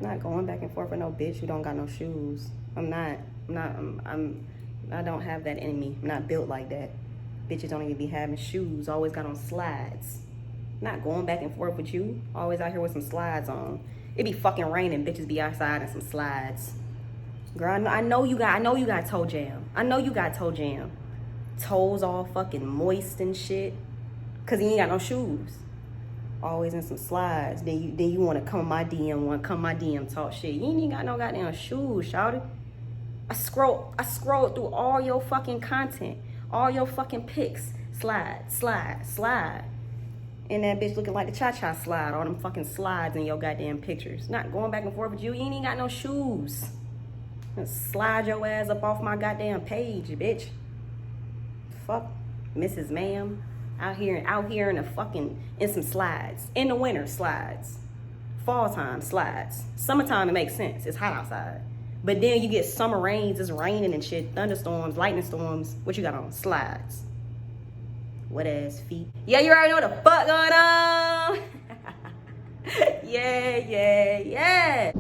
not going back and forth with no bitch who don't got no shoes. I don't have that in me. I'm not built like that. Bitches don't even be having shoes. Always got on slides. Not going back and forth with you. Always out here with some slides on. It be fucking raining. Bitches be outside in some slides. Girl, I know you got toe jam. I know you got toe jam. Toes all fucking moist and shit. Cause you ain't got no shoes. Always in some slides. Then you wanna come my DM talk shit. You ain't even got no goddamn shoes, shawty. I scrolled through all your fucking content. All your fucking pics. Slide. And that bitch looking like the cha-cha slide. All them fucking slides in your goddamn pictures. Not going back and forth with you. You ain't even got no shoes. Slide your ass up off my goddamn page, bitch. Fuck, Mrs. Ma'am. Out here in the fucking, in some slides. In the winter, slides. Fall time, slides. Summertime, it makes sense. It's hot outside. But then you get summer rains, it's raining and shit. Thunderstorms, lightning storms. What you got on? Slides. Wet ass feet. Yeah, you already know what the fuck going on. Yeah.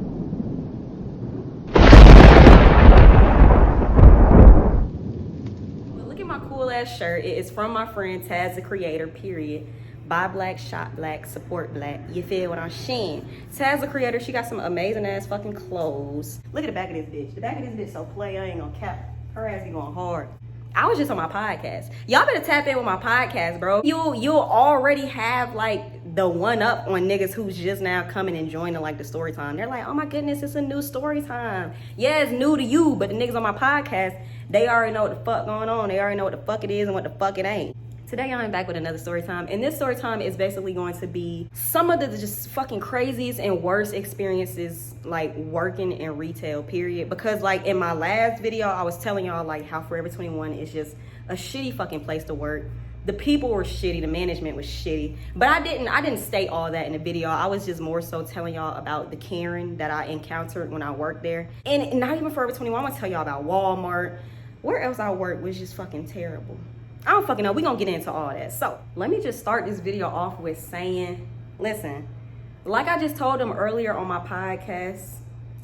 Well, look at my cool ass shirt. It is from my friend Taz the Creator, period. Buy black, shop black, support black. You feel what I'm saying? Taz the Creator, she got some amazing ass fucking clothes. Look at the back of this bitch. The back of this bitch so play, I ain't gonna cap. Her ass be going hard. I was just on my podcast. Y'all better tap in with my podcast, bro. You'll already have like the one up on niggas who's just now coming and joining like the story time. They're like, oh my goodness, it's a new story time. Yeah, it's new to you, but the niggas on my podcast, they already know what the fuck going on. They already know what the fuck it is and what the fuck it ain't. Today I'm back with another story time, and this story time is basically going to be some of the just fucking craziest and worst experiences like working in retail, period. Because like in my last video, I was telling y'all like how Forever 21 is just a shitty fucking place to work. The people were shitty, the management was shitty, but I didn't state all that in the video. I was just more so telling y'all about the Karen that I encountered when I worked there. And not even Forever 21, I'm gonna tell y'all about Walmart. Where else I worked was just fucking terrible. I don't fucking know. We're gonna get into all that. So let me just start this video off with saying, listen, like I just told them earlier on my podcast,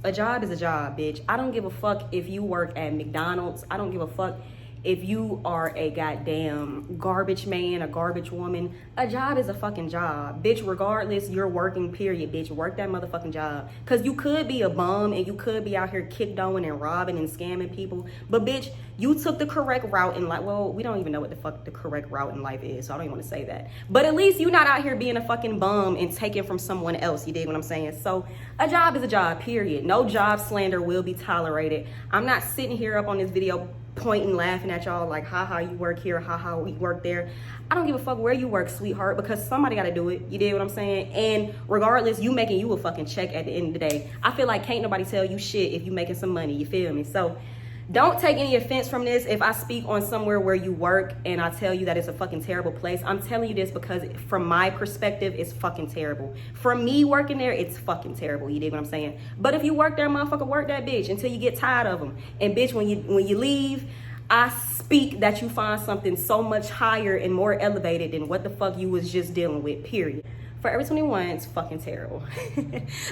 a job is a job, bitch. I don't give a fuck if you work at McDonald's. I don't give a fuck if you are a goddamn garbage man, a garbage woman. A job is a fucking job. Bitch, regardless, you're working, period, bitch. Work that motherfucking job. Because you could be a bum and you could be out here kick-doing and robbing and scamming people. But, bitch, you took the correct route in life. Well, we don't even know what the fuck the correct route in life is, so I don't even want to say that. But at least you're not out here being a fucking bum and taking from someone else. You dig what I'm saying? So a job is a job, period. No job slander will be tolerated. I'm not sitting here up on this video pointing, laughing at y'all like, haha, you work here, haha, we work there. I don't give a fuck where you work, sweetheart, because somebody got to do it. You dig what I'm saying? And regardless, you making you a fucking check at the end of the day. I feel like can't nobody tell you shit if you making some money. You feel me? So don't take any offense from this if I speak on somewhere where you work and I tell you that it's a fucking terrible place. I'm telling you this because from my perspective, it's fucking terrible. From me working there, it's fucking terrible. You dig what I'm saying? But if you work there, motherfucker, work that bitch until you get tired of them. And bitch, when you leave, I speak that you find something so much higher and more elevated than what the fuck you was just dealing with, period. Forever 21 is fucking terrible.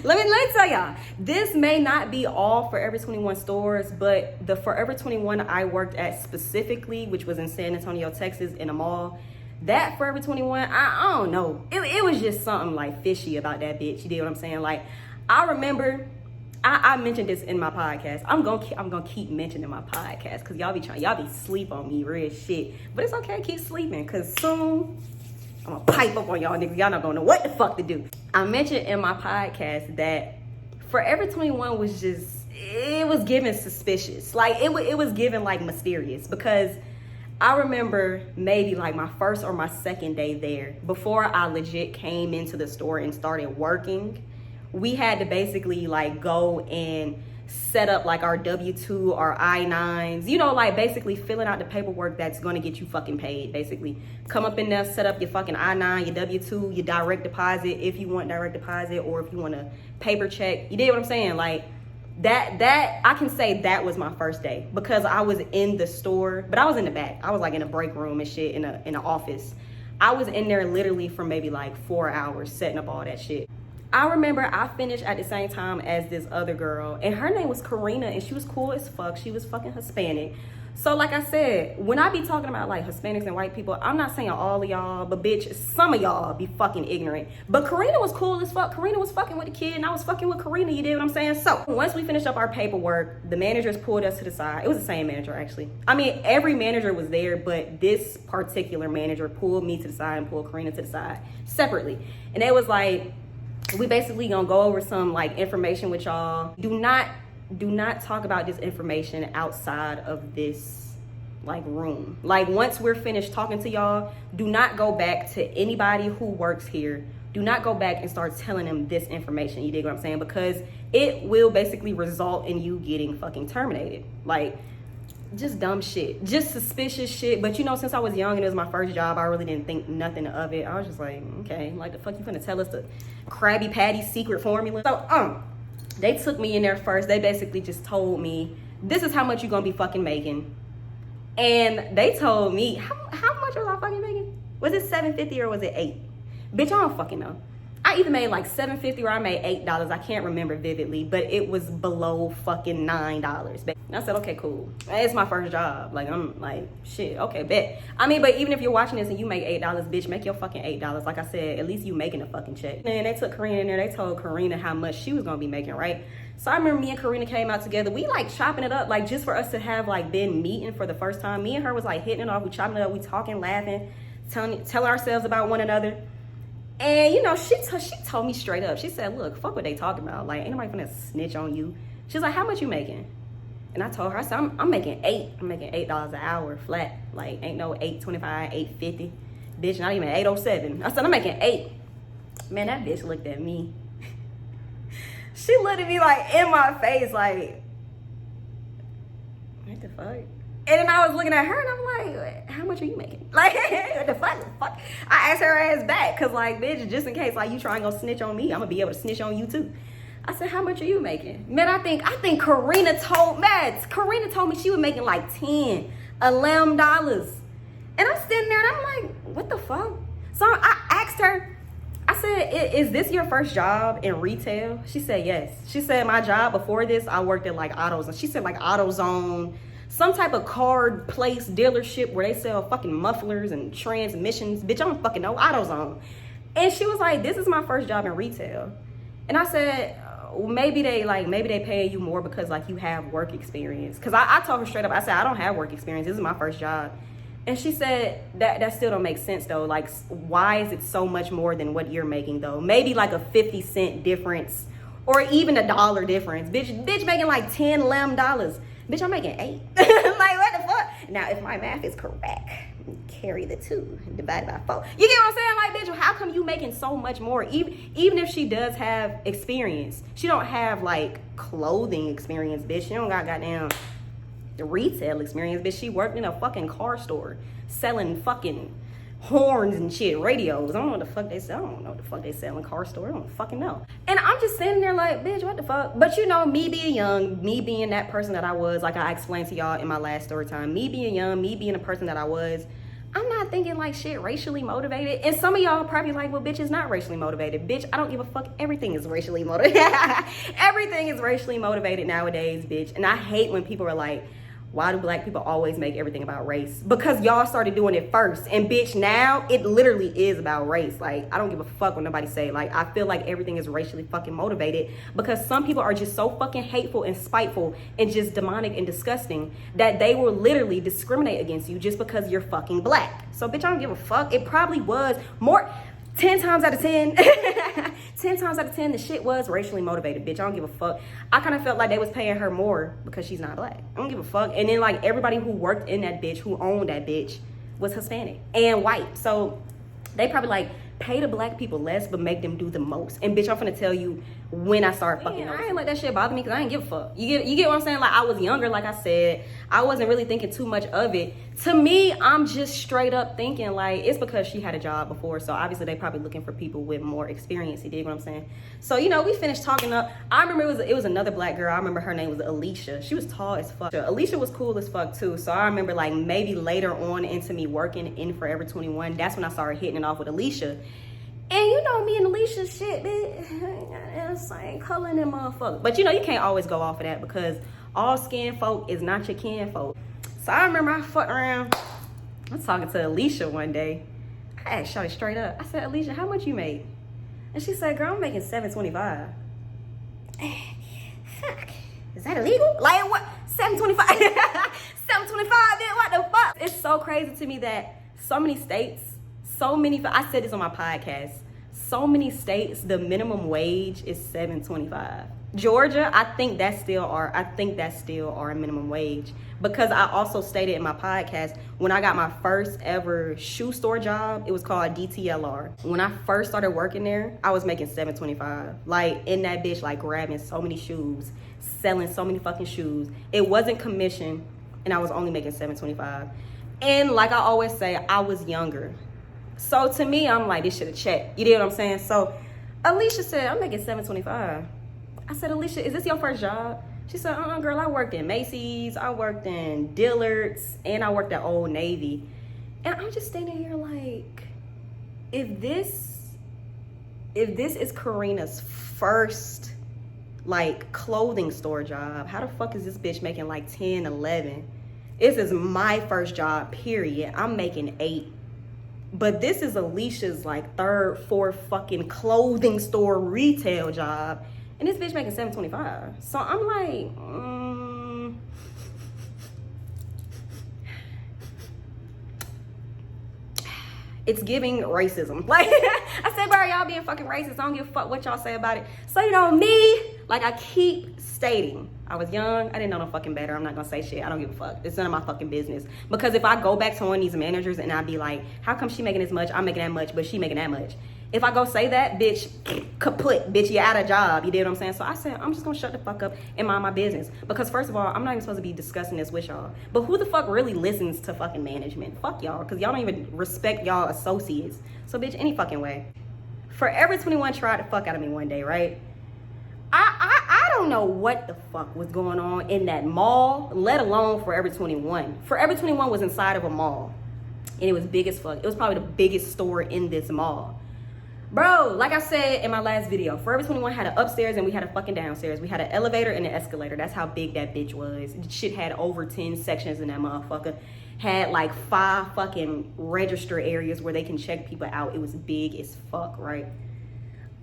Let me tell y'all, this may not be all Forever 21 stores, but the Forever 21 I worked at specifically, which was in San Antonio, Texas, in a mall, that Forever 21, I don't know. It was just something like fishy about that bitch. You dig what I'm saying? Like, I remember, I mentioned this in my podcast. I'm gonna keep mentioning my podcast because y'all be sleep on me, real shit. But it's okay, keep sleeping, because soon I'm gonna pipe up on y'all niggas. Y'all not gonna know what the fuck to do. I mentioned in my podcast that Forever 21 was just, it was given suspicious. Like it was given like mysterious, because I remember maybe like my first or my second day there, before I legit came into the store and started working, we had to basically like go and set up like our W-2, our I-9s, you know, like basically filling out the paperwork that's going to get you fucking paid. Basically come up in there, set up your fucking I-9, your W-2, your direct deposit if you want direct deposit, or if you want a paper check. You dig what I'm saying? Like that I can say that was my first day, because I was in the store, but I was in the back. I was like in a break room and shit, in an office. I was in there literally for maybe like 4 hours setting up all that shit. I remember I finished at the same time as this other girl, and her name was Karina, and she was cool as fuck. She was fucking Hispanic. So like I said, when I be talking about like Hispanics and white people, I'm not saying all of y'all, but bitch, some of y'all be fucking ignorant. But Karina was cool as fuck. Karina was fucking with the kid, and I was fucking with Karina, you did what I'm saying? So once we finished up our paperwork, the managers pulled us to the side. It was the same manager, actually. I mean, every manager was there, but this particular manager pulled me to the side and pulled Karina to the side separately. And it was like, we basically gonna go over some like information with y'all. Do not talk about this information outside of this like room. Like once we're finished talking to y'all, do not go back to anybody who works here. Do not go back and start telling them this information. You dig what I'm saying? Because it will basically result in you getting fucking terminated. Like just dumb shit, just suspicious shit. But you know, since I was young and it was my first job, I really didn't think nothing of it. I was just like, okay, like the fuck you finna tell us the Krabby Patty secret formula? So they took me in there first. They basically just told me, this is how much you're gonna be fucking making. And they told me, how much was I fucking making? Was it $7.50 or was it $8? Bitch, I don't fucking know. I either made like $7.50 or I made $8. I can't remember vividly, but it was below fucking $9. And I said, okay, cool. It's my first job. Like, I'm like, shit, okay, bet. I mean, but even if you're watching this and you make $8, bitch, make your fucking $8. Like I said, at least you making a fucking check. And they took Karina in there. They told Karina how much she was gonna be making, right? So I remember me and Karina came out together. We like chopping it up, like just for us to have like been meeting for the first time. Me and her was like hitting it off. We chopping it up. We talking, laughing, telling ourselves about one another. And you know, she told me straight up. She said, look, fuck what they talking about. Like, ain't nobody gonna snitch on you. She's like, how much you making? And I told her, I said, I'm making $8. I'm making $8 an hour flat. Like, ain't no $8.25, $8.50. Bitch, not even $8.07. I said, I'm making $8. Man, that bitch looked at me. She looked at me like in my face, like, what the fuck? And then I was looking at her and I'm like, how much are you making? Like, what the fuck? I asked her ass back, cause like, bitch, just in case like you try and go snitch on me, I'm gonna be able to snitch on you too. I said, how much are you making? Man, I think Karina told me she was making like $10, $11. And I'm sitting there and I'm like, what the fuck? So I asked her, I said, is this your first job in retail? She said, yes. She said, my job before this, I worked at like AutoZone. She said like AutoZone, some type of car place dealership where they sell fucking mufflers and transmissions. Bitch, I don't fucking know, AutoZone. And she was like, this is my first job in retail. And I said, maybe they paying you more because like you have work experience. Cause I told her straight up, I said, I don't have work experience. This is my first job. And she said, that still don't make sense though. Like, why is it so much more than what you're making though? Maybe like a 50-cent difference or even $1 difference. Bitch making like $10, $11. Bitch, I'm making $8. Like, what the fuck? Now, if my math is correct, carry the 2 divided by 4. You get what I'm saying? Like, bitch, how come you making so much more? Even if she does have experience, she don't have like clothing experience, bitch. She don't got goddamn the retail experience, bitch. She worked in a fucking car store selling fucking horns and shit, radios. I don't know what the fuck they sell. I don't know what the fuck they sell in car store. I don't fucking know. And I'm just sitting there like, bitch, what the fuck? But you know, me being young, me being that person that I was, like I explained to y'all in my last story time, me being young, me being the person that I was, I'm not thinking like shit racially motivated. And some of y'all probably like, well, bitch, it's not racially motivated. Bitch, I don't give a fuck. Everything is racially motivated. Everything is racially motivated nowadays, bitch. And I hate when people are like, why do black people always make everything about race? Because y'all started doing it first. And bitch, now it literally is about race. Like, I don't give a fuck what nobody say. Like, I feel like everything is racially fucking motivated because some people are just so fucking hateful and spiteful and just demonic and disgusting that they will literally discriminate against you just because you're fucking black. So bitch, I don't give a fuck. It probably was more 10 times out of 10 10 times out of 10 the shit was racially motivated, bitch. I don't give a fuck. I kind of felt like they was paying her more because she's not black. I don't give a fuck. And then like everybody who worked in that bitch, who owned that bitch, was Hispanic and white. So they probably like pay the black people less but make them do the most. And bitch, I'm finna tell you when I started fucking I ain't let that shit bother me because I ain't give a fuck. You get what I'm saying? Like, I was younger, like I said. I wasn't really thinking too much of it. To me, I'm just straight up thinking like it's because she had a job before, so obviously they probably looking for people with more experience. You dig what I'm saying? So you know, we finished talking up. I remember it was another black girl. I remember her name was Alicia. She was tall as fuck. Alicia was cool as fuck too. So I remember like maybe later on into me working in Forever 21, that's when I started hitting it off with Alicia. And you know me and Alicia shit, bitch, same color in them motherfuckers. But you know, you can't always go off of that because all skin folk is not your kin folk. So I remember I fucked around. I was talking to Alicia one day. I asked Shawty straight up. I said, Alicia, how much you make? And she said, girl, I'm making $725. Fuck. Is that illegal? Like what? $725? $725, then what the fuck? It's so crazy to me that so many states, I said this on my podcast, so many states, the minimum wage is $7.25. Georgia, I think that's still our minimum wage. Because I also stated in my podcast, when I got my first ever shoe store job, it was called DTLR. When I first started working there, I was making $7.25. Like in that bitch, like grabbing so many shoes, selling so many fucking shoes. It wasn't commission, and I was only making $7.25. And like I always say, I was younger. So to me, I'm like, this shit a check. You know what I'm saying? So Alicia said, I'm making $7.25. I said, Alicia, is this your first job? She said, girl, I worked in Macy's, I worked in Dillard's, and I worked at Old Navy. And I'm just standing here like, if this is Karina's first, like, clothing store job, how the fuck is this bitch making like 10, 11? This is my first job, period. I'm making 8. But this is Alicia's like 3rd, 4th fucking clothing store retail job. And this bitch making $7.25. So I'm like, it's giving racism. Like, I said, bro, y'all being fucking racist. I don't give a fuck what y'all say about it. So, you know, me, like I keep stating, I was young. I didn't know no fucking better. I'm not gonna say shit. I don't give a fuck. It's none of my fucking business. Because if I go back to one of these managers and I be like, how come she making this much? I'm making that much, but she making that much. If I go say that, bitch, kaput, bitch, you out of job. You did what I'm saying? So I said, I'm just gonna shut the fuck up and mind my business. Because first of all, I'm not even supposed to be discussing this with y'all. But who the fuck really listens to fucking management? Fuck y'all, because y'all don't even respect y'all associates. So bitch, any fucking way. Forever 21 tried the fuck out of me one day, right? I don't know what the fuck was going on in that mall, let alone Forever 21. Forever 21 was inside of a mall. And it was big as fuck. It was probably the biggest store in this mall. Bro, like I said in my last video, Forever 21 had an upstairs and we had a fucking downstairs. We had an elevator and an escalator. That's how big that bitch was. Shit had over 10 sections in that motherfucker. Had like 5 fucking register areas where they can check people out. It was big as fuck, right?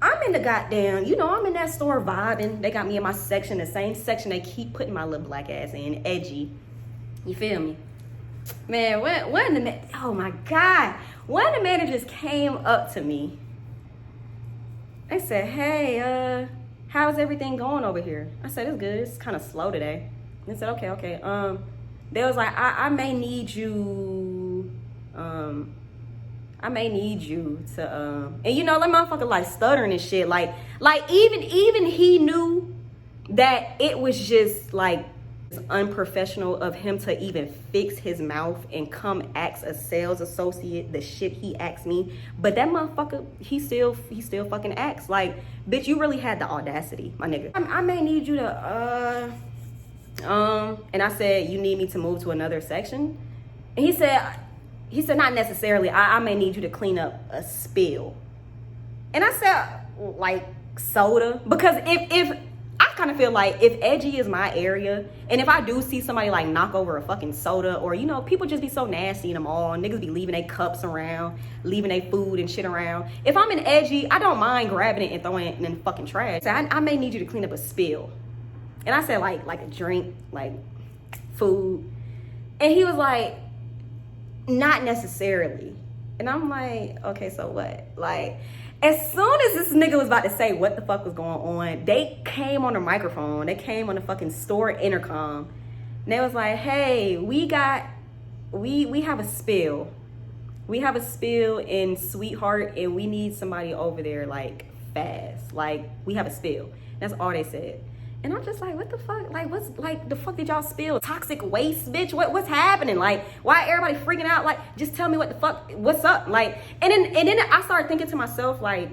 I'm in the goddamn, you know, I'm in that store vibing. They got me in my section, the same section they keep putting my little black ass in, edgy. You feel me? Man, oh my God. One of the managers came up to me. They said, hey, how's everything going over here? I said, it's good. It's kind of slow today. They said, okay. They was like, I may need you to, and you know, that motherfucker like stuttering and shit. Like even he knew that it was just like unprofessional of him to even fix his mouth and come ask a sales associate the shit he asked me. But that motherfucker, he still fucking acts like, bitch, you really had the audacity, my nigga. I may need you to, and I said, you need me to move to another section? And he said, not necessarily. I may need you to clean up a spill. And I said, like soda? Because if I kind of feel like if edgy is my area, and if I do see somebody like knock over a fucking soda, or you know, people just be so nasty in the mall, niggas be leaving their cups around, leaving their food and shit around. If I'm in edgy, I don't mind grabbing it and throwing it in the fucking trash. So I may need you to clean up a spill. And I said like a drink, like food. And he was like, not necessarily. And I'm like, okay, so what? Like, as soon as this nigga was about to say what the fuck was going on, they came on the microphone. They came on the fucking store intercom. And they was like, hey, we have a spill. We have a spill in Sweetheart and we need somebody over there like fast. Like, we have a spill. That's all they said. And I'm just like, what the fuck? Like, what's, like, the fuck did y'all spill? Toxic waste, bitch? What's happening? Like, why everybody freaking out? Like, just tell me what the fuck, what's up? Like, and then I started thinking to myself, like,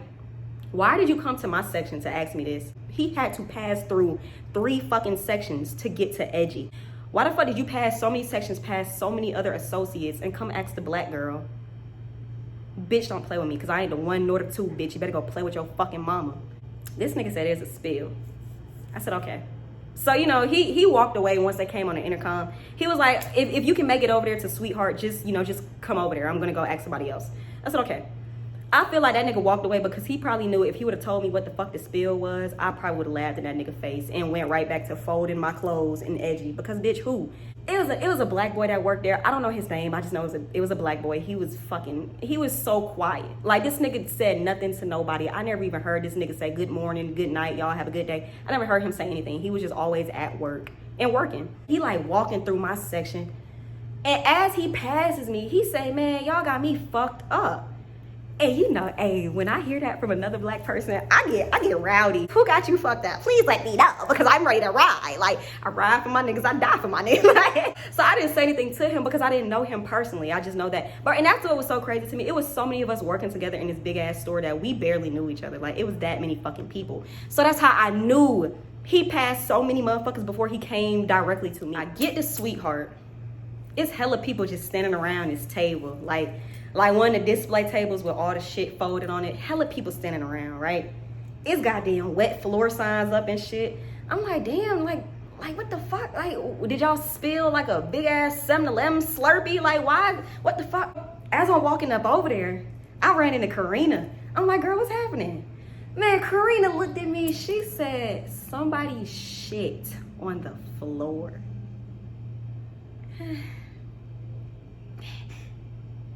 why did you come to my section to ask me this? He had to pass through 3 fucking sections to get to edgy. Why the fuck did you pass so many sections, past so many other associates, and come ask the black girl? Bitch, don't play with me, because I ain't the one nor the two, bitch. You better go play with your fucking mama. This nigga said there's a spill. I said, okay. So, you know, he walked away once they came on the intercom. He was like, if you can make it over there to Sweetheart, just, you know, just come over there. I'm going to go ask somebody else. I said, okay. I feel like that nigga walked away because he probably knew if he would have told me what the fuck the spill was, I probably would have laughed in that nigga face and went right back to folding my clothes and edgy. Because, bitch, who? It was a black boy that worked there. I don't know his name. I just know it was a black boy. He was so quiet. Like, this nigga said nothing to nobody. I never even heard this nigga say good morning, good night, y'all have a good day. I never heard him say anything. He was just always at work and working. He like walking through my section. And as he passes me, he say, man, y'all got me fucked up. And you know, hey, when I hear that from another black person, I get rowdy. Who got you fucked up? Please let me know, because I'm ready to ride. Like, I ride for my niggas, I die for my niggas. So I didn't say anything to him because I didn't know him personally. I just know that. And that's what was so crazy to me. It was so many of us working together in this big ass store that we barely knew each other. Like, it was that many fucking people. So that's how I knew he passed so many motherfuckers before he came directly to me. I get to Sweetheart. It's hella people just standing around this table. Like one of the display tables with all the shit folded on it. Hella people standing around, right? It's goddamn wet floor signs up and shit. I'm like, damn, like what the fuck? Like, did y'all spill like a big ass 7-Eleven Slurpee? Like, why? What the fuck? As I'm walking up over there, I ran into Karina. I'm like, girl, what's happening? Man, Karina looked at me. She said, somebody shit on the floor.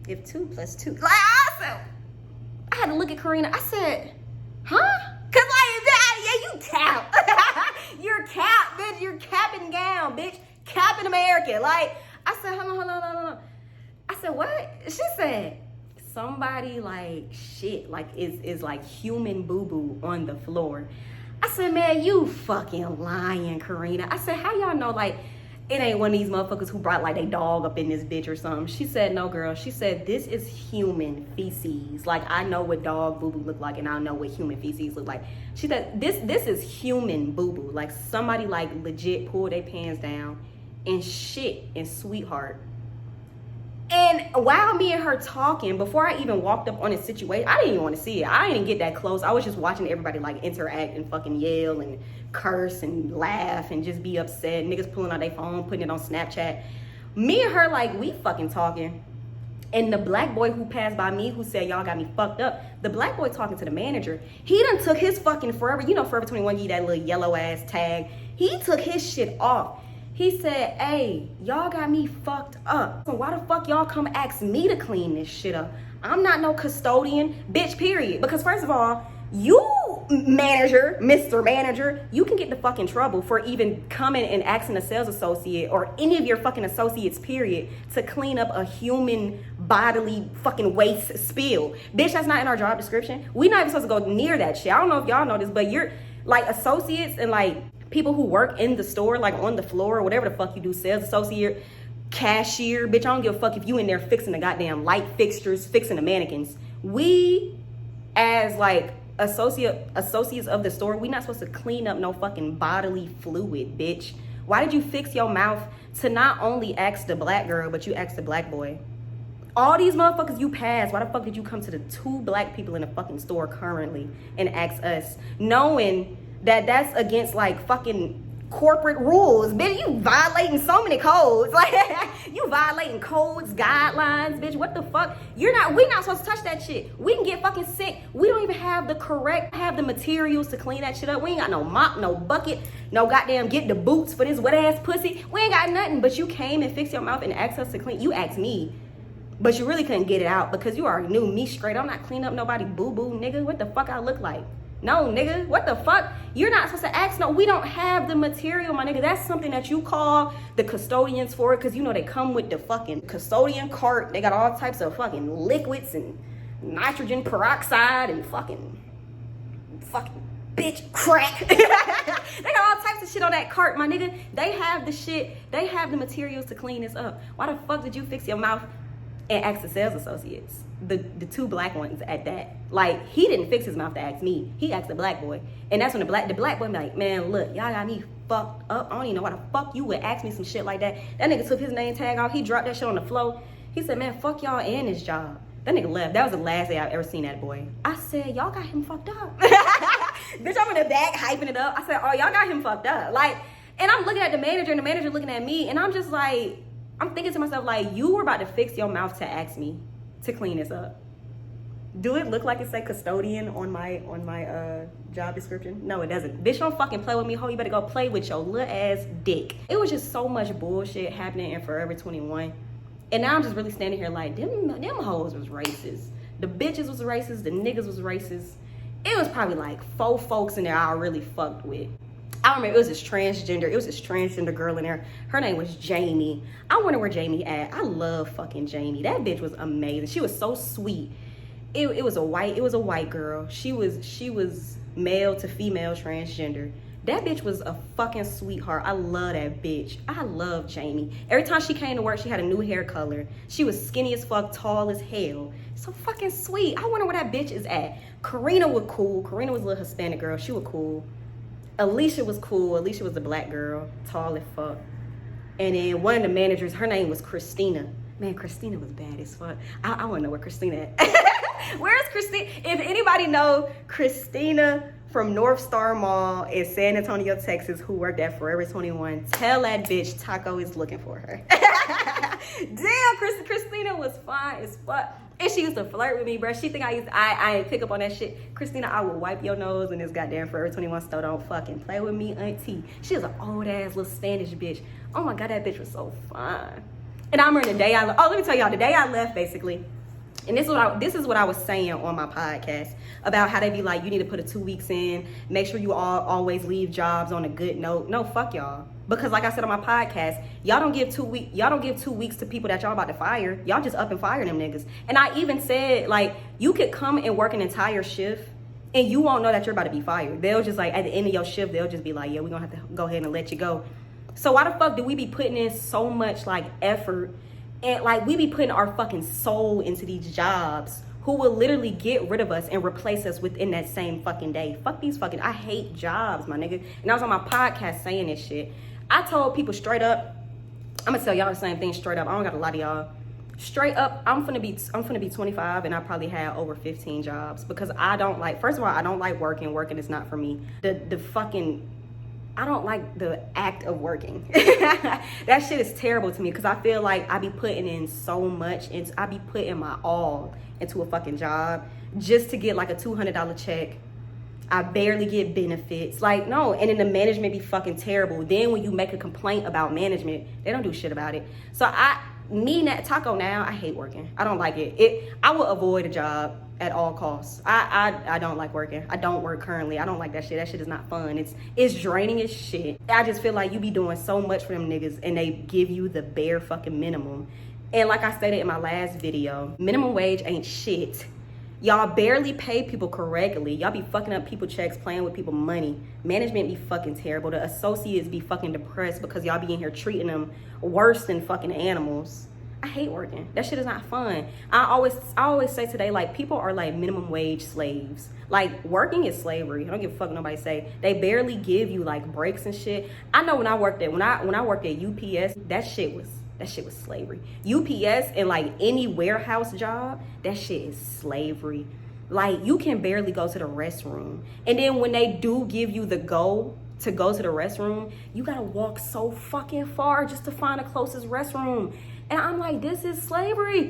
If 2 + 2, like, awesome. I had to look at Karina. I said, huh? Cause like, yeah, you cap. You're cap, bitch. You're cap and gown, bitch. Cap in America. Like, I said, hold on. I said, what? She said, somebody like shit, like is like human boo-boo on the floor. I said, man, you fucking lying, Karina. I said, how y'all know, like, it ain't one of these motherfuckers who brought like they dog up in this bitch or something. She said, no, girl. She said, this is human feces. Like, I know what dog boo-boo look like, and I know what human feces look like. She said, this is human boo-boo. Like, somebody like legit pulled their pants down and shit in Sweetheart. And while me and her talking, before I even walked up on the situation, I didn't even want to see it. I didn't get that close. I was just watching everybody like interact and fucking yell and curse and laugh and just be upset. Niggas pulling out their phone, putting it on Snapchat. Me and her, like, we fucking talking. And the black boy who passed by me, who said, y'all got me fucked up, the black boy talking to the manager, he done took his fucking Forever, you know, Forever 21, you that little yellow ass tag. He took his shit off. He said, hey, y'all got me fucked up. So why the fuck y'all come ask me to clean this shit up? I'm not no custodian, bitch, period. Because first of all, you manager, Mr. Manager, you can get the fucking trouble for even coming and asking a sales associate or any of your fucking associates, period, to clean up a human bodily fucking waste spill. Bitch, that's not in our job description. We not even supposed to go near that shit. I don't know if y'all know this, but you're like associates and like people who work in the store, like on the floor or whatever the fuck you do, sales associate, cashier, bitch, I don't give a fuck if you in there fixing the goddamn light fixtures, fixing the mannequins. We, as like associates of the store, we not supposed to clean up no fucking bodily fluid, bitch. Why did you fix your mouth to not only ask the black girl, but you asked the black boy? All these motherfuckers you passed, why the fuck did you come to the 2 black people in the fucking store currently and ask us, knowing that that's against like fucking corporate rules? Bitch, you violating so many codes. Like, you violating codes, guidelines, bitch. What the fuck? We not supposed to touch that shit. We can get fucking sick. We don't even have the materials to clean that shit up. We ain't got no mop, no bucket, no goddamn get the boots for this wet ass pussy. We ain't got nothing. But you came and fixed your mouth and asked us to clean. You asked me, but you really couldn't get it out because you already knew me straight. I'm not cleaning up nobody boo-boo, nigga. What the fuck I look like? No, nigga, what the fuck? You're not supposed to ask. No, we don't have the material, my nigga. That's something that you call the custodians for it, because you know they come with the fucking custodian cart. They got all types of fucking liquids and nitrogen peroxide and fucking bitch crack. They got all types of shit on that cart, my nigga. They have the shit. They have the materials to clean this up. Why the fuck did you fix your mouth and ask the sales associates? The 2 black ones at that. Like, he didn't fix his mouth to ask me. He asked the black boy. And that's when the black boy be like, man, look, y'all got me fucked up. I don't even know why the fuck you would ask me some shit like that. That nigga took his name tag off. He dropped that shit on the floor. He said, man, fuck y'all and this job. That nigga left. That was the last day I've ever seen that boy. I said, y'all got him fucked up. Bitch, I'm in the back hyping it up. I said, oh, y'all got him fucked up. Like, and I'm looking at the manager and the manager looking at me, and I'm just like, I'm thinking to myself, like, you were about to fix your mouth to ask me to clean this up. Do it look like it say custodian on my job description? No, it doesn't. Bitch, don't fucking play with me, ho. You better go play with your little ass dick. It was just so much bullshit happening in Forever 21. And now I'm just really standing here like, them hoes was racist. The bitches was racist. The niggas was racist. It was probably like 4 folks in there I really fucked with. I remember it was this transgender girl in there. Her name was Jamie. I wonder where Jamie at. I love fucking Jamie. That bitch was amazing. She was so sweet. It was a white girl. She was male to female transgender. That bitch was a fucking sweetheart. I love that bitch. I love Jamie. Every time she came to work, she had a new hair color. She was skinny as fuck, tall as hell. So fucking sweet. I wonder where that bitch is at. Karina was cool. Karina was a little Hispanic girl. She was cool. Alicia was cool. Alicia was a black girl, tall as fuck. And then one of the managers, her name was Christina. Man, Christina was bad as fuck. I want to know where Christina at. Where's Christina? If anybody know Christina from North Star Mall in San Antonio, Texas, who worked at Forever 21, tell that bitch Taco is looking for her. Damn, Christina was fine as fuck. And she used to flirt with me, bro. She think I ain't pick up on that shit. Christina, I will wipe your nose in this goddamn Forever 21 store. Don't fucking play with me, auntie. She was an old ass little Spanish bitch. Oh my God, that bitch was so fine. And I remember the day let me tell y'all, the day I left, basically. And this is what I was saying on my podcast about how they be like, you need to put a 2 weeks in, make sure you always leave jobs on a good note. No, fuck y'all. Because like I said on my podcast, y'all don't give 2 weeks to people that y'all about to fire. Y'all just up and fire them niggas. And I even said, like, you could come and work an entire shift and you won't know that you're about to be fired. They'll just like, at the end of your shift, they'll just be like, yeah, we're gonna have to go ahead and let you go. So why the fuck do we be putting in so much like effort and like we be putting our fucking soul into these jobs who will literally get rid of us and replace us within that same fucking day? Fuck these fucking, I hate jobs, my nigga. And I was on my podcast saying this shit. I told people straight up, I'm gonna tell y'all the same thing straight up. I don't got a lot of y'all. Straight up, I'm finna be 25 and I probably had over 15 jobs because I don't like, first of all, I don't like working. Working is not for me. I don't like the act of working. That shit is terrible to me because I feel like I be putting in so much and I be putting my all into a fucking job just to get like a $200 check. I barely get benefits. Like, no. And then the management be fucking terrible. Then when you make a complaint about management, they don't do shit about it. So Taco now, I hate working. I don't like it. I will avoid a job at all costs. I don't like working. I don't work currently. I don't like that shit. That shit is not fun. It's draining as shit. I just feel like you be doing so much for them niggas and they give you the bare fucking minimum. And like I stated in my last video, minimum wage ain't shit. Y'all barely pay people correctly. Y'all be fucking up people checks, playing with people money. Management be fucking terrible. The associates be fucking depressed because y'all be in here treating them worse than fucking animals. I hate working. That shit is not fun. I always say today, like, people are like minimum wage slaves. Like, working is slavery. I don't give a fuck what nobody say. They barely give you like breaks and shit. I know when I worked at UPS, that shit was slavery. UPS and like any warehouse job, that shit is slavery. Like, you can barely go to the restroom. And then when they do give you the go to the restroom, you gotta walk so fucking far just to find the closest restroom. And I'm like, this is slavery.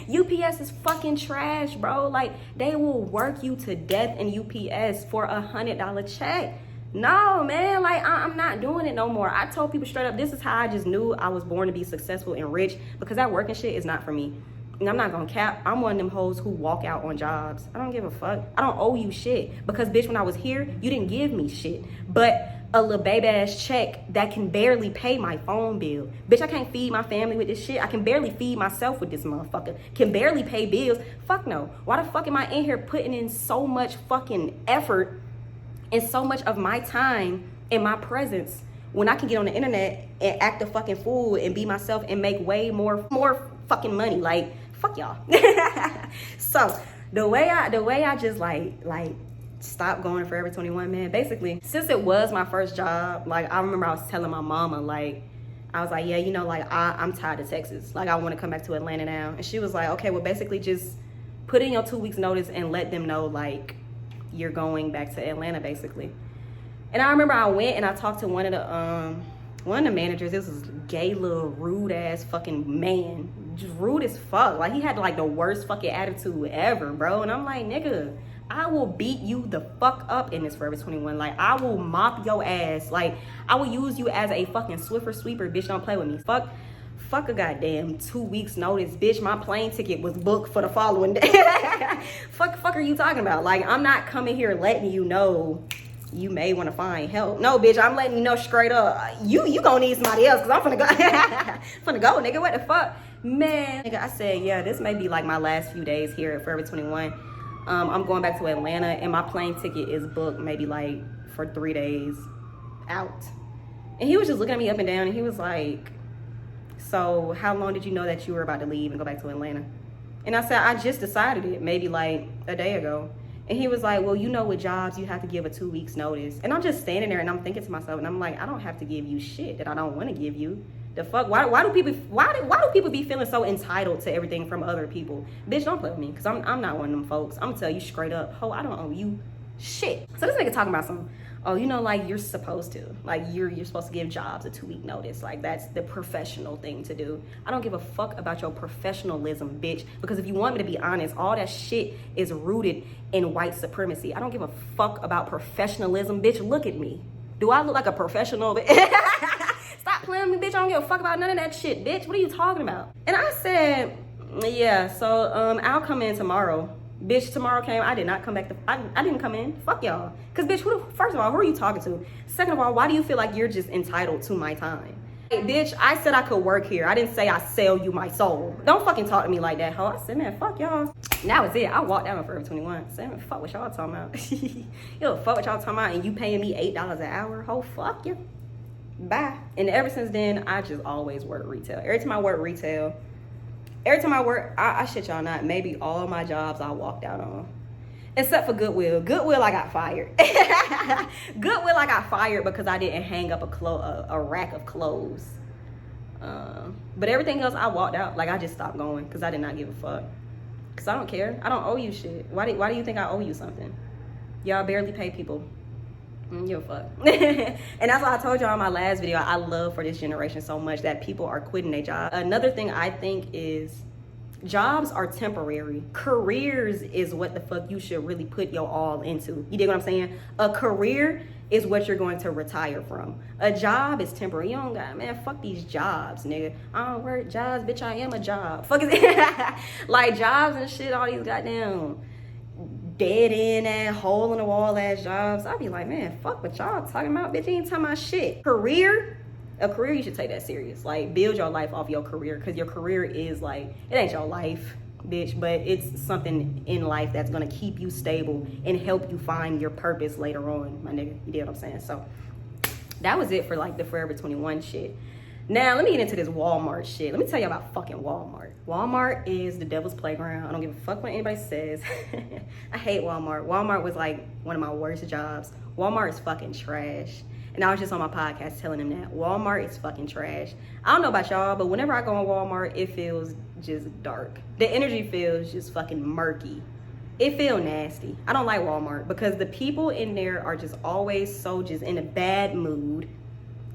UPS is fucking trash, bro. Like, they will work you to death in UPS for $100 check. No, man, like, I'm not doing it no more. I told people straight up, this is how I just knew I was born to be successful and rich, because that working shit is not for me. And I'm not gonna cap. I'm one of them hoes who walk out on jobs. I don't give a fuck. I don't owe you shit. Because, bitch, when I was here, you didn't give me shit. But a little baby-ass check that can barely pay my phone bill. Bitch, I can't feed my family with this shit. I can barely feed myself with this motherfucker. Can barely pay bills. Fuck no. Why the fuck am I in here putting in so much fucking effort and so much of my time and my presence when I can get on the internet and act a fucking fool and be myself and make way more fucking money? Like, fuck y'all. So the way I just like stopped going to Forever 21, man, basically, since it was my first job, like, I remember I was telling my mama, like, I was like, yeah, you know, like, I'm tired of Texas. Like, I want to come back to Atlanta now. And she was like, okay, well, basically just put in your 2 weeks notice and let them know, like, you're going back to Atlanta, basically. And I remember I went and I talked to one of the managers. This was gay little rude ass fucking man. Just rude as fuck. Like, he had like the worst fucking attitude ever, bro. And I'm like, nigga, I will beat you the fuck up in this Forever 21. Like, I will mop your ass. Like, I will use you as a fucking Swiffer sweeper. Bitch, don't play with me. Fuck a goddamn 2 weeks notice. Bitch, my plane ticket was booked for the following day. fuck are you talking about? Like, I'm not coming here letting you know you may want to find help. No, bitch, I'm letting you know straight up. You gonna need somebody else, because I'm finna go. Finna go, nigga. What the fuck? Man, nigga, I said, yeah, this may be like my last few days here at Forever 21. I'm going back to Atlanta, and my plane ticket is booked maybe like for 3 days out. And he was just looking at me up and down, and he was like, so how long did you know that you were about to leave and go back to Atlanta? And I said, I just decided it maybe like a day ago. And he was like, well, you know, with jobs, you have to give a 2 weeks notice. And I'm just standing there and I'm thinking to myself, and I'm like, I don't have to give you shit that I don't want to give you. The fuck? Why do people be feeling so entitled to everything from other people? Bitch, don't play with me, because I'm not one of them folks. I'm gonna tell you straight up, ho, I don't owe you shit. So this nigga talking about some, oh, you know, like, you're supposed to. Like, you're supposed to give jobs a 2 week notice. Like, that's the professional thing to do. I don't give a fuck about your professionalism, bitch. Because if you want me to be honest, all that shit is rooted in white supremacy. I don't give a fuck about professionalism, bitch. Look at me. Do I look like a professional? Stop playing with me, bitch. I don't give a fuck about none of that shit, bitch. What are you talking about? And I said, yeah, so I'll come in tomorrow. Bitch, tomorrow came, I did not come back. I didn't come in. Fuck y'all. Because, bitch, first of all, who are you talking to? Second of all, why do you feel like you're just entitled to my time? Hey, bitch, I said I could work here. I didn't say I sell you my soul. Don't fucking talk to me like that, ho. I said, man, fuck y'all. That was it. I walked down on Forever 21. I said, man, fuck what y'all talking about. Yo, fuck what y'all talking about, and you paying me $8 an hour? Ho, fuck you. Bye. And ever since then, I just always work retail. Every time I work retail, I shit y'all not, maybe all my jobs I walked out on. Except for Goodwill. Goodwill, I got fired. Goodwill, I got fired because I didn't hang up a rack of clothes. But everything else, I walked out. Like, I just stopped going because I did not give a fuck. Because I don't care. I don't owe you shit. Why do you think I owe you something? Y'all barely pay people. Give a fuck. And that's why I told y'all in my last video, I love for this generation so much that people are quitting their job. Another thing I think is jobs are temporary. Careers is what the fuck you should really put your all into. You dig what I'm saying? A career is what you're going to retire from. A job is temporary. You don't got, man, fuck these jobs, nigga. I don't work jobs, bitch, I am a job. Fuck is it? Like, jobs and shit, all these goddamn dead end and hole in the wall ass jobs. I'd be like, man, fuck what y'all talking about, bitch. You ain't talking about shit. A career, you should take that serious. Like, build your life off your career, because your career is like, it ain't your life, bitch, but it's something in life that's gonna keep you stable and help you find your purpose later on, my nigga. You get what I'm saying? So that was it for like the Forever 21 shit. Now, let me get into this Walmart shit. Let me tell you about fucking Walmart. Walmart is the devil's playground. I don't give a fuck what anybody says. I hate Walmart. Walmart was like one of my worst jobs. Walmart is fucking trash. And I was just on my podcast telling them that. Walmart is fucking trash. I don't know about y'all, but whenever I go in Walmart, it feels just dark. The energy feels just fucking murky. It feels nasty. I don't like Walmart because the people in there are just always so just in a bad mood.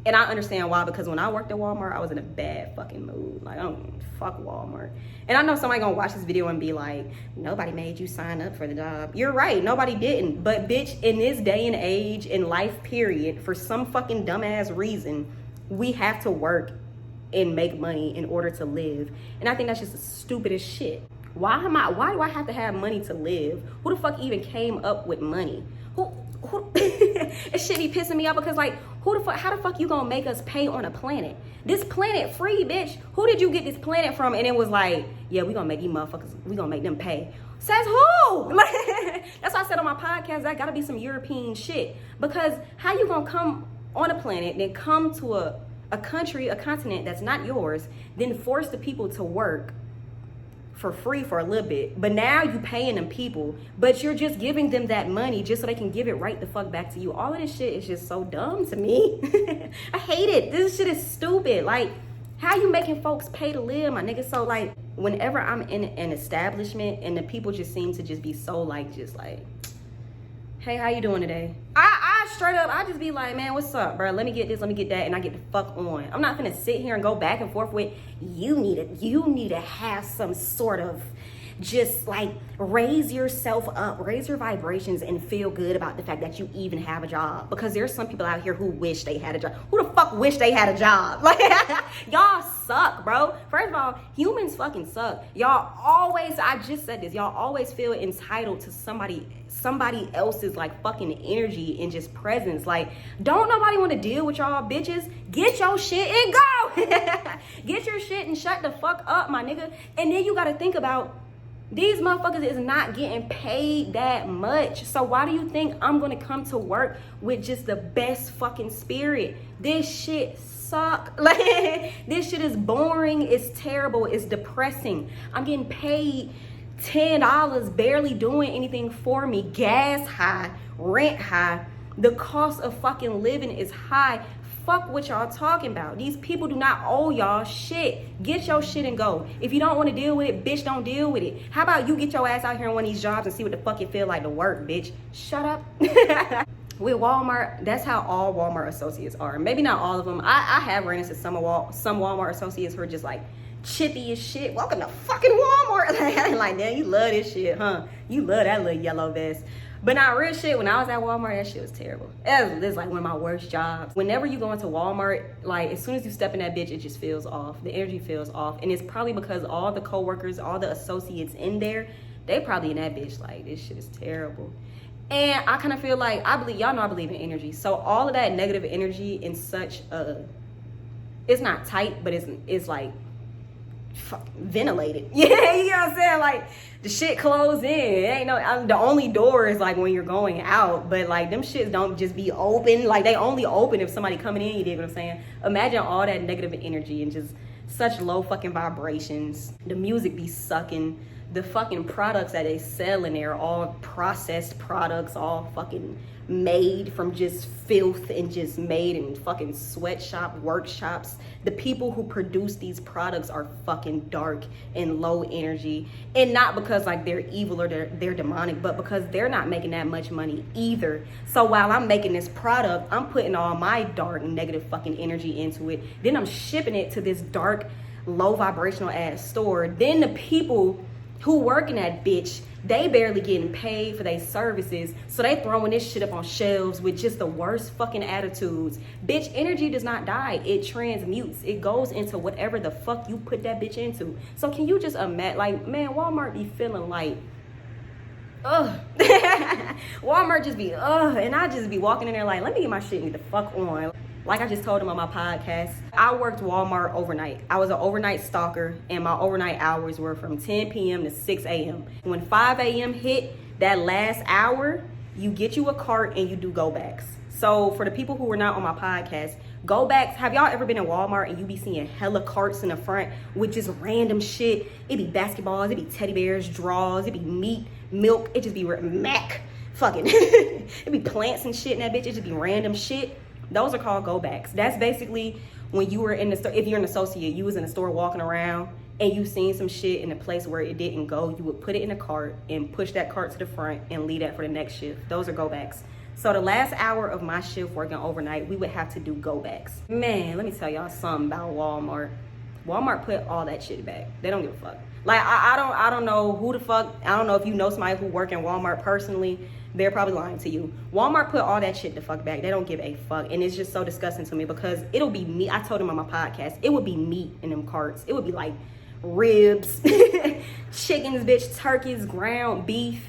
And I understand why, because when I worked at Walmart, I was in a bad fucking mood. Like, I don't fuck Walmart. And I know somebody gonna watch this video and be like, nobody made you sign up for the job. You're right, nobody didn't. But bitch, in this day and age, in life period, for some fucking dumbass reason, we have to work and make money in order to live. And I think that's just the stupidest shit. Why do I have to have money to live? Who the fuck even came up with money? Who it should be pissing me off, because like, how the fuck you gonna make us pay on a planet? This planet free, bitch. Who did you get this planet from? And it was like, yeah, we gonna make these motherfuckers, we gonna make them pay. Says who? That's why I said on my podcast, that gotta be some European shit. Because how you gonna come on a planet, then come to a country, a continent that's not yours, then force the people to work for free for a little bit, but now you paying them people, but you're just giving them that money just so they can give it right the fuck back to you. All of this shit is just so dumb to me. I hate it. This shit is stupid. Like, how you making folks pay to live, my nigga? So like, whenever I'm in an establishment and the people just seem to just be so like, just like, hey, how you doing today? I straight up, I just be like, man, what's up, bro? Let me get this, let me get that, and I get the fuck on. I'm not gonna sit here and go back and forth with, you need to have some sort of, just like, raise yourself up, raise your vibrations, and feel good about the fact that you even have a job. Because there's some people out here who wish they had a job. Who the fuck wish they had a job? Like, y'all suck, bro. First of all, humans fucking suck. Y'all always, I just said this, y'all always feel entitled to somebody else's like fucking energy and just presence. Like, don't nobody want to deal with y'all bitches. Get your shit and go. Get your shit and shut the fuck up, my nigga. And then you gotta think about, these motherfuckers is not getting paid that much. So why do you think I'm gonna come to work with just the best fucking spirit? This shit suck. Like, this shit is boring, it's terrible, it's depressing. I'm getting paid $10, barely doing anything for me. Gas high, rent high, the cost of fucking living is high. Fuck what y'all talking about. These people do not owe y'all shit. Get your shit and go. If you don't want to deal with it, bitch, don't deal with it. How about you get your ass out here on one of these jobs and see what the fuck it feel like to work, bitch? Shut up. With Walmart, that's how all Walmart associates are. Maybe not all of them. I have ran into some Walmart associates who are just like chippy as shit. Welcome to fucking Walmart. Like, damn, you love this shit, huh? You love that little yellow vest. But not real shit, when I was at Walmart, that shit was terrible. This is like one of my worst jobs. Whenever you go into Walmart, like, as soon as you step in that bitch, it just feels off. The energy feels off. And it's probably because all the coworkers, all the associates in there, they probably in that bitch like, this shit is terrible. And I kind of feel like, y'all know I believe in energy. So all of that negative energy in such a, it's not tight, but it's like, ventilated. Yeah, you know what I'm saying? Like, the shit closed in. It ain't no, the only door is like when you're going out, but like them shits don't just be open. Like, they only open if somebody coming in, you dig what I'm saying? Imagine all that negative energy and just such low fucking vibrations. The music be sucking. The fucking products that they sell in there, all processed products, all fucking made from just filth and just made in fucking sweatshop workshops. The people who produce these products are fucking dark and low energy, and not because like they're evil or they're demonic, but because they're not making that much money either. So while I'm making this product, I'm putting all my dark and negative fucking energy into it, then I'm shipping it to this dark, low vibrational ass store. Then the people who work in that bitch, they barely getting paid for their services, so they throwing this shit up on shelves with just the worst fucking attitudes. Bitch, energy does not die, it transmutes. It goes into whatever the fuck you put that bitch into. So can you just imagine, like, man, Walmart be feeling like, ugh. Walmart just be, ugh, and I just be walking in there like, let me get my shit and get the fuck on. Like I just told him on my podcast, I worked Walmart overnight. I was an overnight stalker, and my overnight hours were from 10 p.m. to 6 a.m. When 5 a.m. hit, that last hour, you get you a cart and you do go backs. So for the people who were not on my podcast, go backs, have y'all ever been in Walmart and you be seeing hella carts in the front with just random shit? It be basketballs, it be teddy bears, drawers, it be meat, milk, it just be Mac, fucking, it be plants and shit in that bitch, it just be random shit. Those are called go backs. That's basically when you were in the store, if you're an associate, you was in the store walking around and you seen some shit in a place where it didn't go, you would put it in a cart and push that cart to the front and leave that for the next shift. Those are go backs. So the last hour of my shift working overnight, we would have to do go backs. Man, let me tell y'all something about Walmart. Walmart put all that shit back. They don't give a fuck. Like, I don't know who the fuck, I don't know if you know somebody who work in Walmart personally. They're probably lying to you. Walmart put all that shit the fuck back. They don't give a fuck. And it's just so disgusting to me because it'll be meat. I told him on my podcast, it would be meat in them carts. It would be like ribs, chickens, bitch, turkeys, ground beef,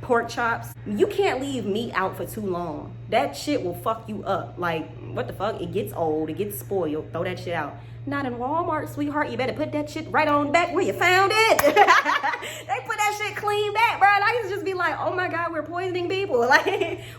pork chops. You can't leave meat out for too long. That shit will fuck you up. Like, what the fuck? It gets old, it gets spoiled. Throw that shit out. Not in Walmart, sweetheart. You better put that shit right on back where you found it. They put that shit clean back, bro. And I used to just be like, oh my God, we're poisoning people. Like,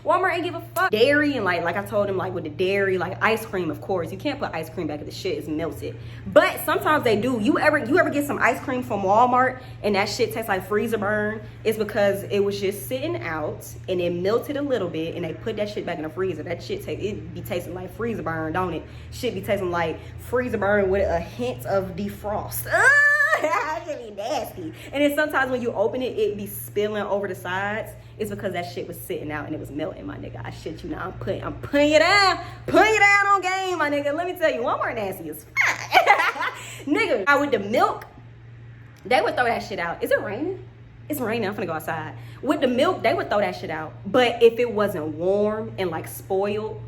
Walmart ain't give a fuck. Dairy, and like I told him, like with the dairy, like ice cream, of course. You can't put ice cream back if the shit is melted. But sometimes they do. You ever get some ice cream from Walmart and that shit tastes like freezer burn? It's because it was just sitting out and it melted a little bit and they put that shit back in the freezer. That shit it be tasting like freezer burn, don't it? Shit be tasting like freezer burn with a hint of defrost. That shit be nasty. And then sometimes when you open it, it be spilling over the sides. It's because that shit was sitting out and it was melting, my nigga. I shit you not. I'm putting you down. Putting you down on game, my nigga. Let me tell you, Walmart nasty as fuck. Nigga, with the milk, they would throw that shit out. Is it raining? It's raining. I'm finna go outside. With the milk, they would throw that shit out. But if it wasn't warm and like spoiled,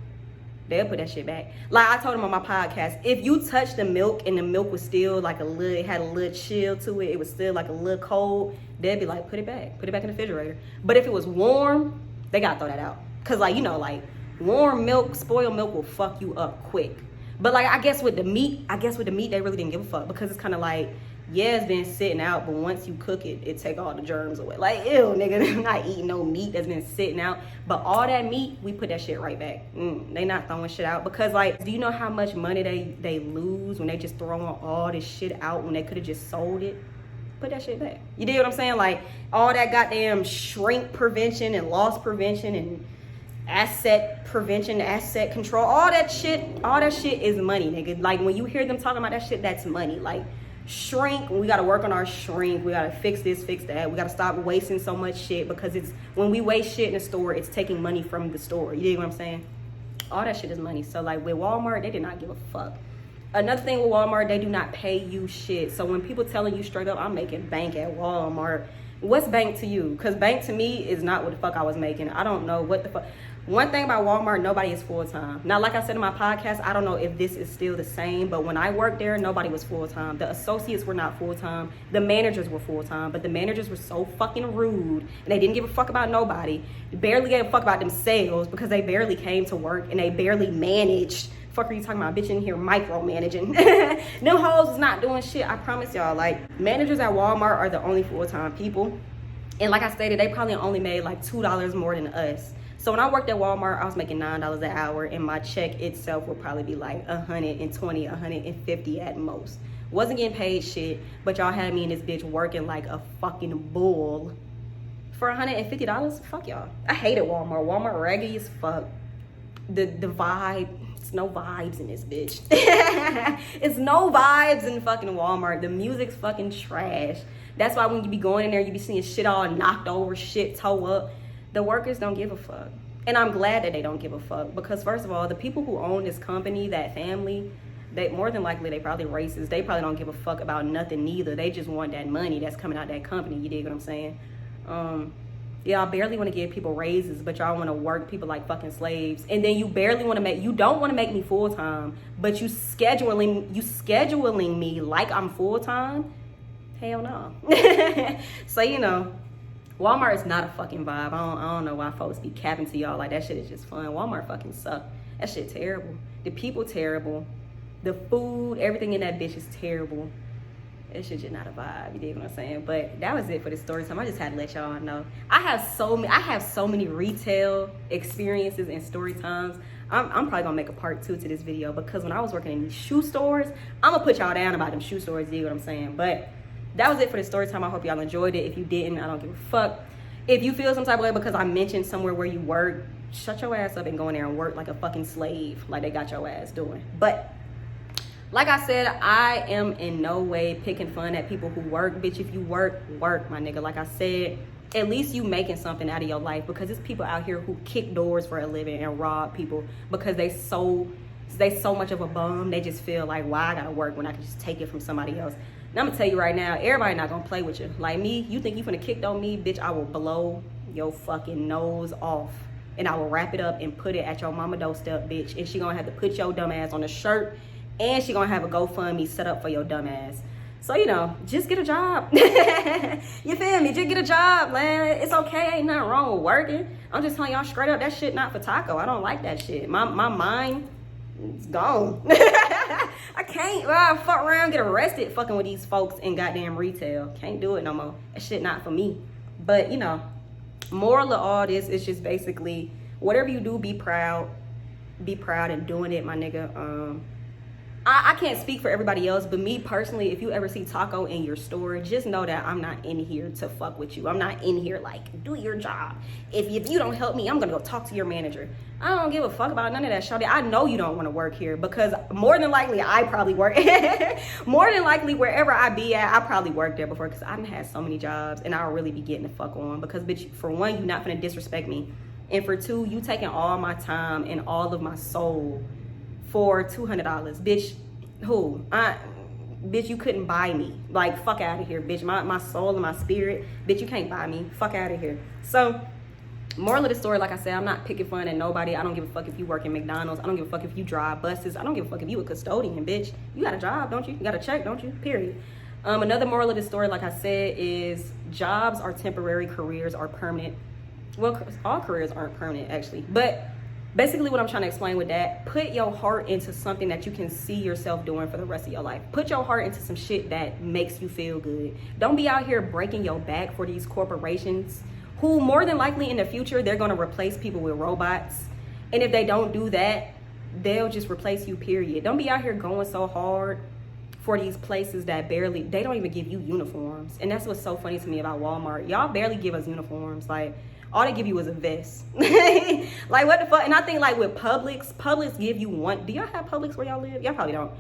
they'll put that shit back. Like I told him on my podcast, if you touch the milk and the milk was still like it had a little chill to it, it was still like a little cold, they'd be like, put it back in the refrigerator. But if it was warm, they gotta throw that out. Cause like, you know, like warm milk, spoiled milk will fuck you up quick. But like, I guess with the meat, they really didn't give a fuck because it's kind of like, yeah, it's been sitting out, but once you cook it, it take all the germs away. Like, ew, nigga, I'm not eating no meat that's been sitting out. But all that meat, we put that shit right back. They not throwing shit out because, like, do you know how much money they lose when they just throwing all this shit out when they could have just sold it? Put that shit back. You dig what I'm saying? Like, all that goddamn shrink prevention and loss prevention and asset prevention, asset control, all that shit is money, nigga. Like, when you hear them talking about that shit, that's money. Like, shrink, we gotta work on our shrink, we gotta fix this, fix that, we gotta stop wasting so much shit because it's when we waste shit in the store, it's taking money from the store. You dig what I'm saying? All that shit is money. So like with Walmart, they did not give a fuck. Another thing with Walmart, they do not pay you shit. So when people telling you straight up, I'm making bank at Walmart, what's bank to you? Because bank to me is not what the fuck I was making. I don't know what the fuck. One thing about Walmart, nobody is full-time. Now, like I said in my podcast, I don't know if this is still the same, but when I worked there, nobody was full-time. The associates were not full-time. The managers were full-time, but the managers were so fucking rude, and they didn't give a fuck about nobody. They barely gave a fuck about themselves because they barely came to work, and they barely managed. Fuck are you talking about? Bitch in here micromanaging. Them hoes is not doing shit, I promise y'all. Like, managers at Walmart are the only full-time people. And like I stated, they probably only made like $2 more than us. So when I worked at Walmart, I was making $9 an hour, and my check itself would probably be like 120, 150 at most. Wasn't getting paid shit, but y'all had me in this bitch working like a fucking bull for $150. Fuck y'all. I hated Walmart. Walmart raggedy as fuck. The vibe, it's no vibes in this bitch. It's no vibes in fucking Walmart. The music's fucking trash. That's why when you be going in there, you be seeing shit all knocked over, shit toe up. The workers don't give a fuck. And I'm glad that they don't give a fuck because first of all, the people who own this company, that family, they more than likely, they probably racist. They probably don't give a fuck about nothing neither. They just want that money that's coming out that company. You dig what I'm saying? Y'all barely want to give people raises, but y'all want to work people like fucking slaves. And then you barely want to you don't want to make me full-time, but you scheduling me like I'm full-time? Hell no. So, you know, Walmart is not a fucking vibe. I don't know why folks be capping to y'all like that shit is just fun. Walmart fucking suck. That shit terrible. The people terrible. The food, everything in that bitch is terrible. That shit just not a vibe. You dig what I'm saying? But that was it for this story time. I just had to let y'all know. I have so many retail experiences and story times. I'm probably gonna make a part 2 to this video because when I was working in these shoe stores, I'm gonna put y'all down about them shoe stores. You dig what I'm saying? But that was it for the story time. I hope y'all enjoyed it. If you didn't, I don't give a fuck. If you feel some type of way because I mentioned somewhere where you work, shut your ass up and go in there and work like a fucking slave, like they got your ass doing. But like I said, I am in no way picking fun at people who work. Bitch, if you work, my nigga. Like I said, at least you making something out of your life because there's people out here who kick doors for a living and rob people because they so much of a bum. They just feel like, why I gotta work when I can just take it from somebody else. And I'm gonna tell you right now, everybody not gonna play with you. Like me, you think you finna kick on me, bitch, I will blow your fucking nose off. And I will wrap it up and put it at your mama doorstep, bitch. And she gonna have to put your dumb ass on a shirt and she gonna have a GoFundMe set up for your dumb ass. So, you know, just get a job. You feel me? Just get a job, man. It's okay. Ain't nothing wrong with working. I'm just telling y'all straight up, that shit not for taco. I don't like that shit. My mind is gone. I can't fuck around, get arrested fucking with these folks in goddamn retail. Can't do it no more. That shit not for me. But, you know, moral of all this is just basically, whatever you do, be proud. Be proud in doing it, my nigga. I can't speak for everybody else, but me personally, if you ever see taco in your store, just know that I'm not in here to fuck with you. I'm not in here like, do your job. If you don't help me, I'm gonna go talk to your manager. I don't give a fuck about none of that, shawty. I know you don't want to work here, because more than likely I probably work. More than likely wherever I be at, I probably worked there before, because I done had so many jobs and I'll really be getting the fuck on. Because bitch, for one, you not gonna disrespect me, and for two, you taking all my time and all of my soul for $200, bitch. Bitch, you couldn't buy me. Like, fuck out of here, bitch. My soul and my spirit, bitch, you can't buy me. Fuck out of here. So, moral of the story, like I said, I'm not picking fun at nobody. I don't give a fuck if you work in McDonald's. I don't give a fuck if you drive buses. I don't give a fuck if you a custodian, bitch. You got a job, don't you? You got a check, don't you? Period. Another moral of the story, like I said, is jobs are temporary, careers are permanent. Well, all careers aren't permanent, actually. But basically what I'm trying to explain with that, put your heart into something that you can see yourself doing for the rest of your life. Put your heart into some shit that makes you feel good. Don't be out here breaking your back for these corporations who more than likely in the future, they're going to replace people with robots. And if they don't do that, they'll just replace you, period. Don't be out here going so hard for these places that they don't even give you uniforms. And that's what's so funny to me about Walmart. Y'all barely give us uniforms. Like, all they give you is a vest. Like, what the fuck? And I think, like, with Publix give you one. Do y'all have Publix where y'all live? Y'all probably don't.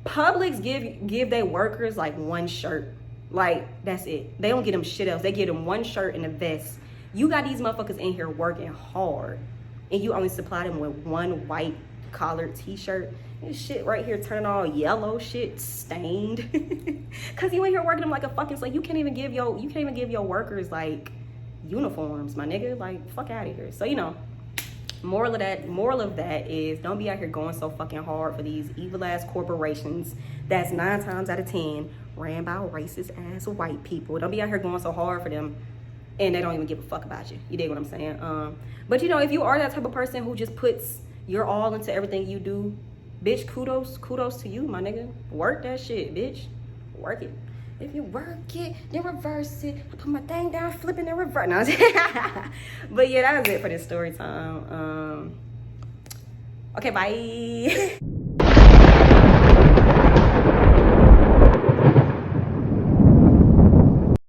Publix give their workers like one shirt. Like, that's it. They don't get them shit else. They get them one shirt and a vest. You got these motherfuckers in here working hard, and you only supply them with one white collared t-shirt. This shit right here turning all yellow, shit stained. Cause you in here working them like a fucking slave. You can't even give your workers like uniforms, my nigga. Like, fuck out of here. So, you know, moral of that is, don't be out here going so fucking hard for these evil ass corporations that's 9 times out of 10 ran by racist ass white people. Don't be out here going so hard for them and they don't even give a fuck about you. You dig what I'm saying? But you know, if you are that type of person who just puts your all into everything you do, bitch, kudos to you, my nigga. Work that shit, bitch. Work it. If you work it, then reverse it. I put my thing down, flip it, and reverse. No. But yeah, that was it for this story time. Okay, bye.